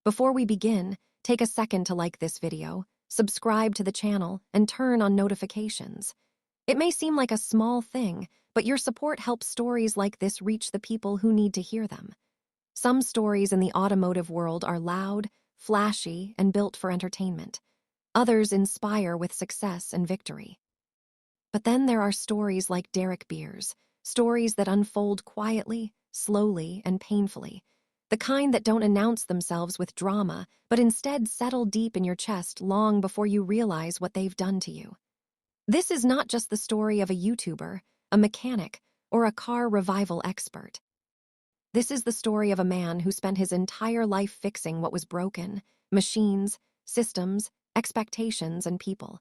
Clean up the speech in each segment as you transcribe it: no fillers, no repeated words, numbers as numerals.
Before we begin, take a second to like this video, subscribe to the channel, and turn on notifications. It may seem like a small thing, but your support helps stories like this reach the people who need to hear them. Some stories in the automotive world are loud, flashy, and built for entertainment. Others inspire with success and victory. But then there are stories like Bier's, stories that unfold quietly, slowly, and painfully. The kind that don't announce themselves with drama, but instead settle deep in your chest long before you realize what they've done to you. This is not just the story of a YouTuber, a mechanic, or a car revival expert. This is the story of a man who spent his entire life fixing what was broken: machines, systems, expectations, and people,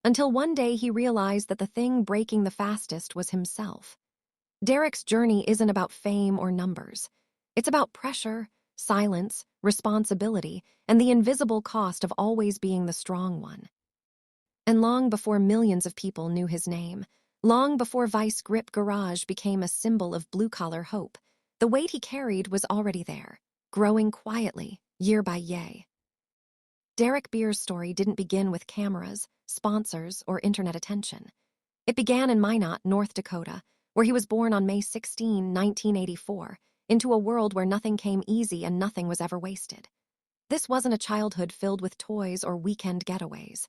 until one day he realized that the thing breaking the fastest was himself. Derek's journey isn't about fame or numbers. It's about pressure, silence, responsibility, and the invisible cost of always being the strong one. And long before millions of people knew his name, long before Vice Grip Garage became a symbol of blue-collar hope, the weight he carried was already there, growing quietly, year by year. Derek Bier's story didn't begin with cameras, sponsors, or internet attention. It began in Minot, North Dakota, where he was born on May 16, 1984, into a world where nothing came easy and nothing was ever wasted. This wasn't a childhood filled with toys or weekend getaways.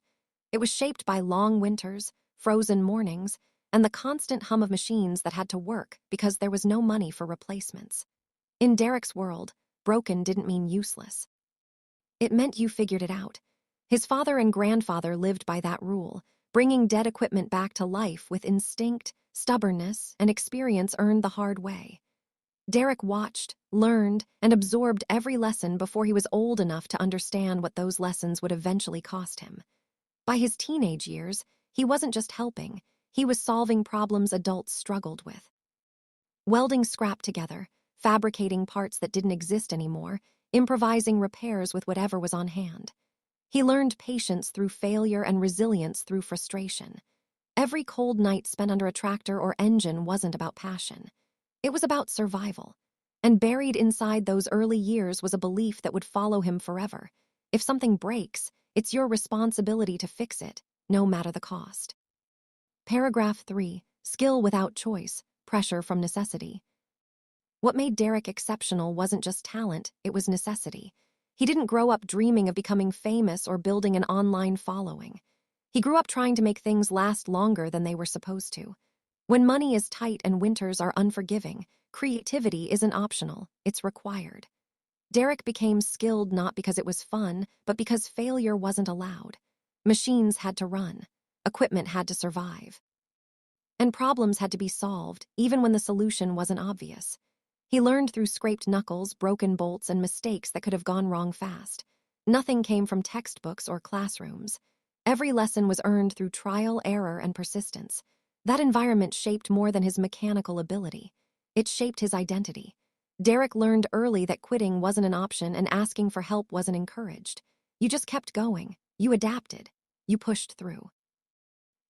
It was shaped by long winters, frozen mornings, and the constant hum of machines that had to work because there was no money for replacements. In Derek's world, broken didn't mean useless. It meant you figured it out. His father and grandfather lived by that rule, bringing dead equipment back to life with instinct, stubbornness, and experience earned the hard way. Derek watched, learned, and absorbed every lesson before he was old enough to understand what those lessons would eventually cost him. By his teenage years, he wasn't just helping, he was solving problems adults struggled with. Welding scrap together, fabricating parts that didn't exist anymore, improvising repairs with whatever was on hand. He learned patience through failure and resilience through frustration. Every cold night spent under a tractor or engine wasn't about passion. It was about survival. And buried inside those early years was a belief that would follow him forever. If something breaks, it's your responsibility to fix it, no matter the cost. Paragraph 3, skill without choice, pressure from necessity. What made Derek exceptional wasn't just talent, it was necessity. He didn't grow up dreaming of becoming famous or building an online following. He grew up trying to make things last longer than they were supposed to. When money is tight and winters are unforgiving, creativity isn't optional, it's required. Derek became skilled not because it was fun, but because failure wasn't allowed. Machines had to run. Equipment had to survive. And problems had to be solved, even when the solution wasn't obvious. He learned through scraped knuckles, broken bolts, and mistakes that could have gone wrong fast. Nothing came from textbooks or classrooms. Every lesson was earned through trial, error, and persistence. That environment shaped more than his mechanical ability. It shaped his identity. Derek learned early that quitting wasn't an option and asking for help wasn't encouraged. You just kept going. You adapted. You pushed through.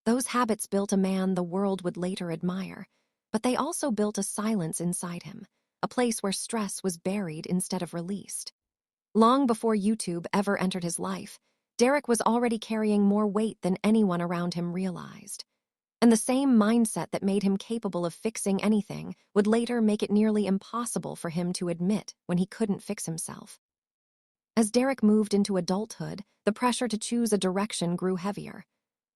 Those habits built a man the world would later admire, but they also built a silence inside him, a place where stress was buried instead of released. Long before YouTube ever entered his life, Derek was already carrying more weight than anyone around him realized. And the same mindset that made him capable of fixing anything would later make it nearly impossible for him to admit when he couldn't fix himself. As Derek moved into adulthood, the pressure to choose a direction grew heavier.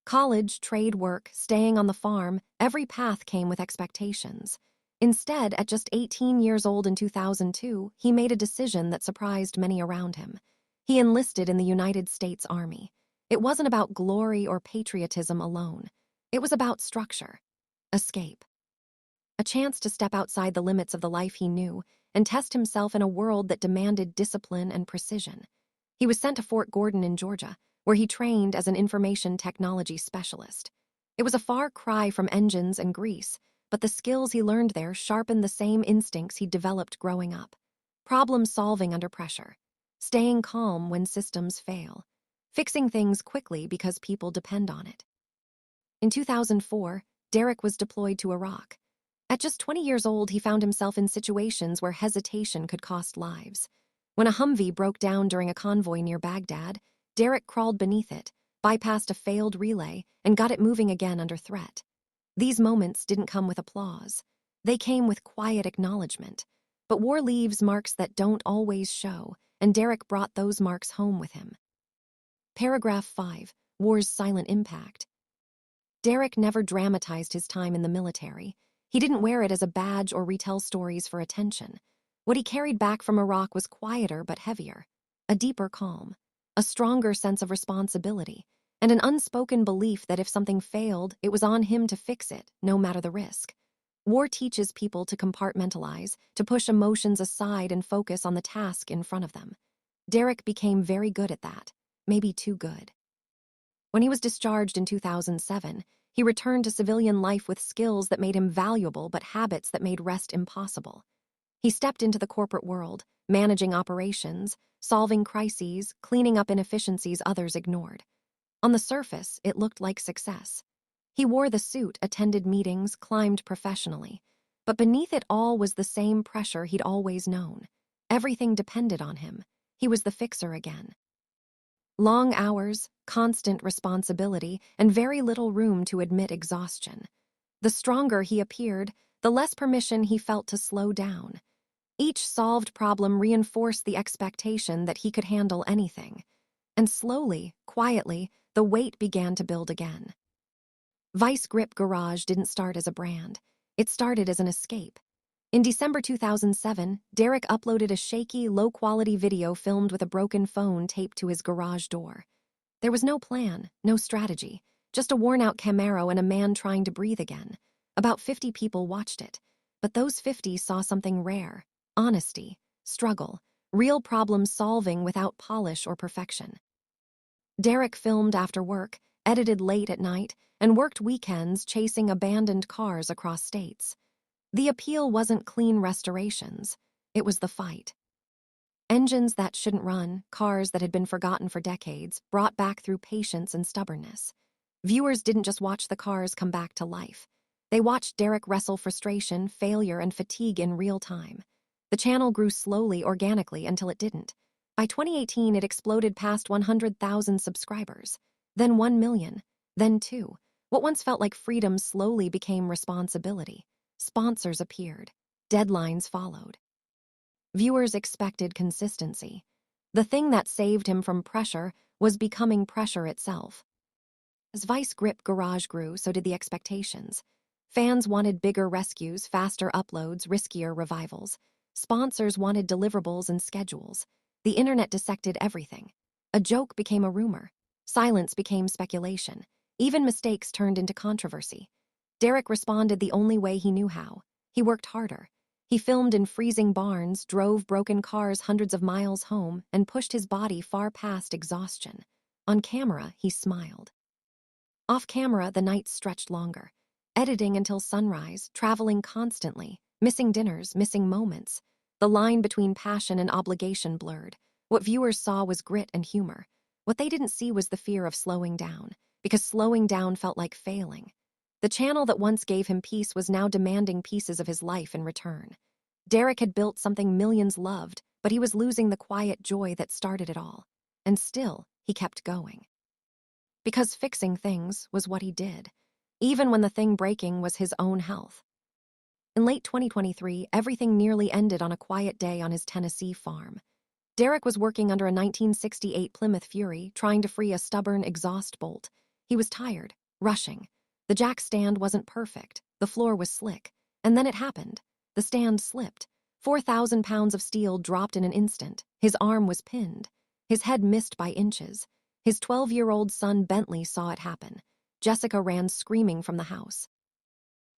College, trade work, staying on the farm, every path came with expectations. Instead, at just 18 years old in 2002, he made a decision that surprised many around him. He enlisted in the United States Army. It wasn't about glory or patriotism alone. It was about structure, escape, a chance to step outside the limits of the life he knew and test himself in a world that demanded discipline and precision. He was sent to Fort Gordon in Georgia, where he trained as an information technology specialist. It was a far cry from engines and grease, but the skills he learned there sharpened the same instincts he'd developed growing up. Problem solving under pressure, staying calm when systems fail, fixing things quickly because people depend on it. In 2004, Derek was deployed to Iraq. At just 20 years old, he found himself in situations where hesitation could cost lives. When a Humvee broke down during a convoy near Baghdad, Derek crawled beneath it, bypassed a failed relay, and got it moving again under threat. These moments didn't come with applause. They came with quiet acknowledgement. But war leaves marks that don't always show, and Derek brought those marks home with him. Paragraph 5. War's silent impact. Derek never dramatized his time in the military. He didn't wear it as a badge or retell stories for attention. What he carried back from Iraq was quieter but heavier, a deeper calm, a stronger sense of responsibility, and an unspoken belief that if something failed, it was on him to fix it, no matter the risk. War teaches people to compartmentalize, to push emotions aside and focus on the task in front of them. Derek became very good at that, maybe too good. When he was discharged in 2007, he returned to civilian life with skills that made him valuable but habits that made rest impossible. He stepped into the corporate world, managing operations, solving crises, cleaning up inefficiencies others ignored. On the surface, it looked like success. He wore the suit, attended meetings, climbed professionally. But beneath it all was the same pressure he'd always known. Everything depended on him. He was the fixer again. Long hours, constant responsibility, and very little room to admit exhaustion. The stronger he appeared, the less permission he felt to slow down. Each solved problem reinforced the expectation that he could handle anything. And slowly, quietly, the weight began to build again. Vice Grip Garage didn't start as a brand. It started as an escape. In December 2007, Derek uploaded a shaky, low-quality video filmed with a broken phone taped to his garage door. There was no plan, no strategy, just a worn-out Camaro and a man trying to breathe again. About 50 people watched it, but those 50 saw something rare: honesty, struggle, real problem-solving without polish or perfection. Derek filmed after work, edited late at night, and worked weekends chasing abandoned cars across states. The appeal wasn't clean restorations. It was the fight. Engines that shouldn't run, cars that had been forgotten for decades, brought back through patience and stubbornness. Viewers didn't just watch the cars come back to life. They watched Derek wrestle frustration, failure, and fatigue in real time. The channel grew slowly, organically, until it didn't. By 2018, it exploded past 100,000 subscribers. Then 1 million. Then 2. What once felt like freedom slowly became responsibility. Sponsors appeared. Deadlines followed. Viewers expected consistency. The thing that saved him from pressure was becoming pressure itself. As Vice Grip Garage grew, so did the expectations. Fans wanted bigger rescues, faster uploads, riskier revivals. Sponsors wanted deliverables and schedules. The internet dissected everything. A joke became a rumor. Silence became speculation. Even mistakes turned into controversy. Derek responded the only way he knew how. He worked harder. He filmed in freezing barns, drove broken cars hundreds of miles home, and pushed his body far past exhaustion. On camera, he smiled. Off camera, the nights stretched longer. Editing until sunrise, traveling constantly, missing dinners, missing moments. The line between passion and obligation blurred. What viewers saw was grit and humor. What they didn't see was the fear of slowing down, because slowing down felt like failing. The channel that once gave him peace was now demanding pieces of his life in return. Derek had built something millions loved, but he was losing the quiet joy that started it all. And still, he kept going. Because fixing things was what he did, even when the thing breaking was his own health. In late 2023, everything nearly ended on a quiet day on his Tennessee farm. Derek was working under a 1968 Plymouth Fury, trying to free a stubborn exhaust bolt. He was tired, rushing. The jack stand wasn't perfect, the floor was slick, and then it happened. The stand slipped. 4,000 pounds of steel dropped in an instant. His arm was pinned. His head missed by inches. His 12-year-old son Bentley saw it happen. Jessica ran screaming from the house.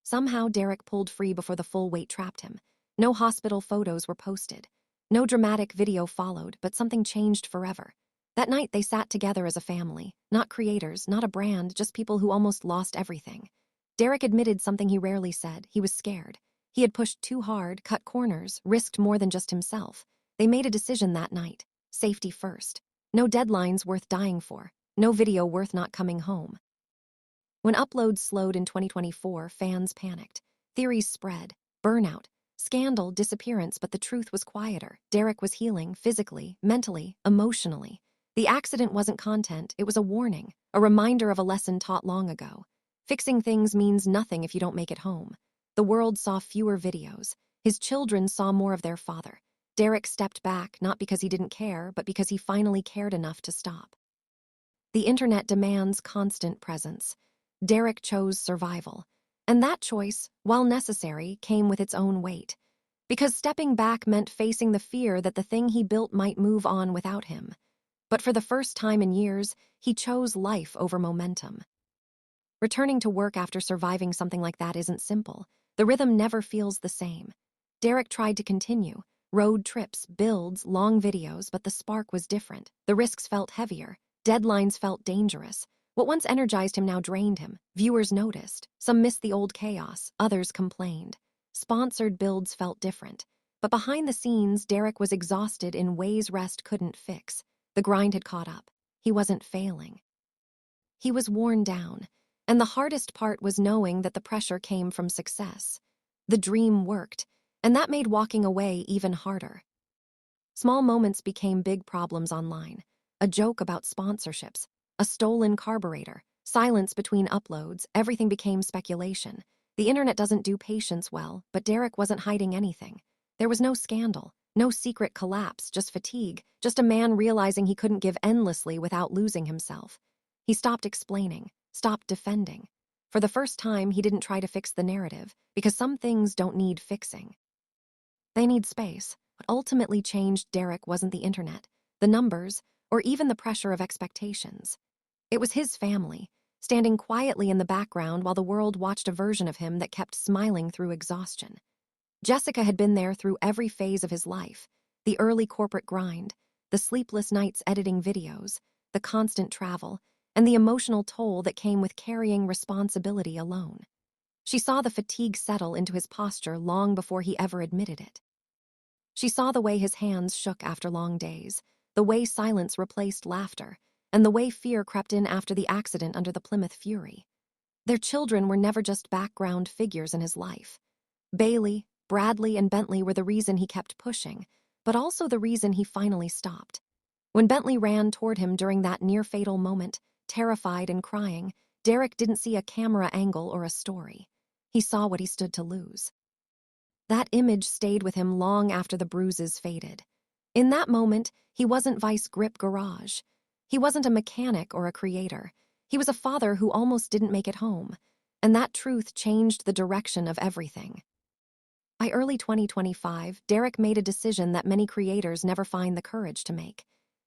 Somehow Derek pulled free before the full weight trapped him. No hospital photos were posted. No dramatic video followed, but something changed forever. That night they sat together as a family, not creators, not a brand, just people who almost lost everything. Derek admitted something he rarely said. He was scared. He had pushed too hard, cut corners, risked more than just himself. They made a decision that night. Safety first. No deadlines worth dying for. No video worth not coming home. When uploads slowed in 2024, fans panicked. Theories spread. Burnout. Scandal, disappearance, but the truth was quieter. Derek was healing, physically, mentally, emotionally. The accident wasn't content, it was a warning, a reminder of a lesson taught long ago. Fixing things means nothing if you don't make it home. The world saw fewer videos. His children saw more of their father. Derek stepped back, not because he didn't care, but because he finally cared enough to stop. The internet demands constant presence. Derek chose survival. And that choice, while necessary, came with its own weight. Because stepping back meant facing the fear that the thing he built might move on without him. But for the first time in years, he chose life over momentum. Returning to work after surviving something like that isn't simple. The rhythm never feels the same. Derek tried to continue. Road trips, builds, long videos, but the spark was different. The risks felt heavier. Deadlines felt dangerous. What once energized him now drained him. Viewers noticed. Some missed the old chaos. Others complained. Sponsored builds felt different. But behind the scenes, Derek was exhausted in ways rest couldn't fix. The grind had caught up. He wasn't failing. He was worn down. And the hardest part was knowing that the pressure came from success. The dream worked, and that made walking away even harder. Small moments became big problems online. A joke about sponsorships, a stolen carburetor, silence between uploads, everything became speculation. The internet doesn't do patience well, but Derek wasn't hiding anything. There was no scandal, no secret collapse, just fatigue, just a man realizing he couldn't give endlessly without losing himself. He stopped explaining, stopped defending. For the first time, he didn't try to fix the narrative, because some things don't need fixing. They need space. What ultimately changed Derek wasn't the internet, the numbers, or even the pressure of expectations. It was his family, standing quietly in the background while the world watched a version of him that kept smiling through exhaustion. Jessica had been there through every phase of his life, the early corporate grind, the sleepless nights editing videos, the constant travel, and the emotional toll that came with carrying responsibility alone. She saw the fatigue settle into his posture long before he ever admitted it. She saw the way his hands shook after long days, the way silence replaced laughter, and the way fear crept in after the accident under the Plymouth Fury. Their children were never just background figures in his life. Bailey, Bradley, and Bentley were the reason he kept pushing, but also the reason he finally stopped. When Bentley ran toward him during that near-fatal moment, terrified and crying, Derek didn't see a camera angle or a story. He saw what he stood to lose. That image stayed with him long after the bruises faded. In that moment, he wasn't Vice Grip Garage. He wasn't a mechanic or a creator. He was a father who almost didn't make it home. And that truth changed the direction of everything. By early 2025, Derek made a decision that many creators never find the courage to make.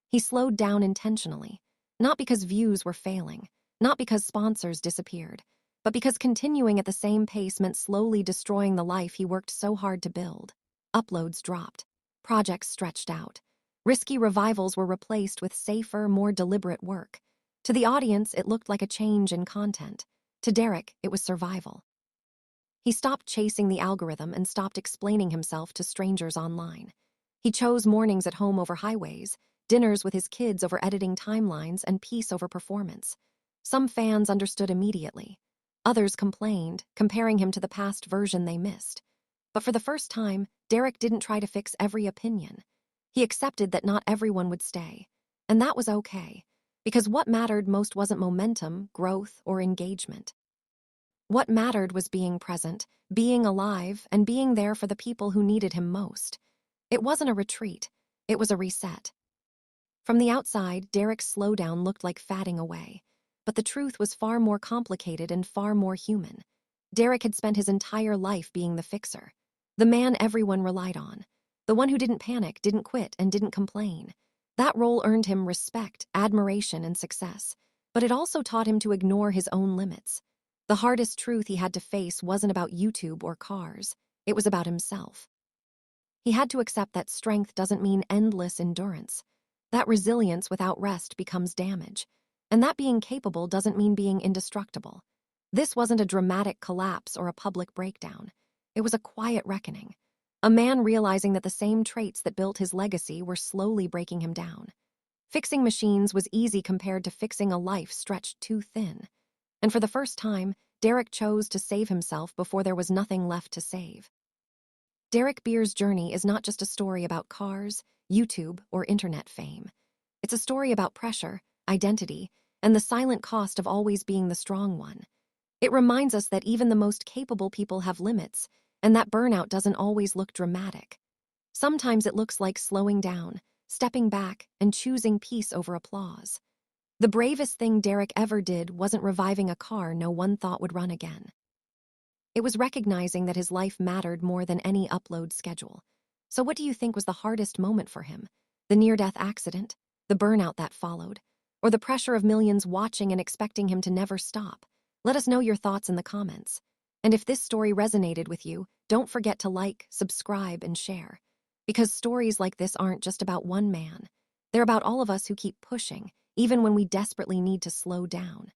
He slowed down intentionally, not because views were failing, not because sponsors disappeared, but because continuing at the same pace meant slowly destroying the life he worked so hard to build. Uploads dropped. Projects stretched out. Risky revivals were replaced with safer, more deliberate work. To the audience, it looked like a change in content. To Derek, it was survival. He stopped chasing the algorithm and stopped explaining himself to strangers online. He chose mornings at home over highways, dinners with his kids over editing timelines, and peace over performance. Some fans understood immediately. Others complained, comparing him to the past version they missed. But for the first time, Derek didn't try to fix every opinion. He accepted that not everyone would stay. And that was okay, because what mattered most wasn't momentum, growth, or engagement. What mattered was being present, being alive, and being there for the people who needed him most. It wasn't a retreat. It was a reset. From the outside, Derek's slowdown looked like fatting away. But the truth was far more complicated and far more human. Derek had spent his entire life being the fixer, the man everyone relied on, the one who didn't panic, didn't quit, and didn't complain. That role earned him respect, admiration, and success, but it also taught him to ignore his own limits. The hardest truth he had to face wasn't about YouTube or cars. It was about himself. He had to accept that strength doesn't mean endless endurance, that resilience without rest becomes damage, and that being capable doesn't mean being indestructible. This wasn't a dramatic collapse or a public breakdown. It was a quiet reckoning. A man realizing that the same traits that built his legacy were slowly breaking him down. Fixing machines was easy compared to fixing a life stretched too thin. And for the first time, Derek chose to save himself before there was nothing left to save. Derek Bier's journey is not just a story about cars, YouTube, or internet fame. It's a story about pressure, identity, and the silent cost of always being the strong one. It reminds us that even the most capable people have limits, and that burnout doesn't always look dramatic. Sometimes it looks like slowing down, stepping back, and choosing peace over applause. The bravest thing Derek ever did wasn't reviving a car no one thought would run again. It was recognizing that his life mattered more than any upload schedule. So what do you think was the hardest moment for him? The near-death accident? The burnout that followed? Or the pressure of millions watching and expecting him to never stop? Let us know your thoughts in the comments. And if this story resonated with you, don't forget to like, subscribe, and share. Because stories like this aren't just about one man. They're about all of us who keep pushing, even when we desperately need to slow down.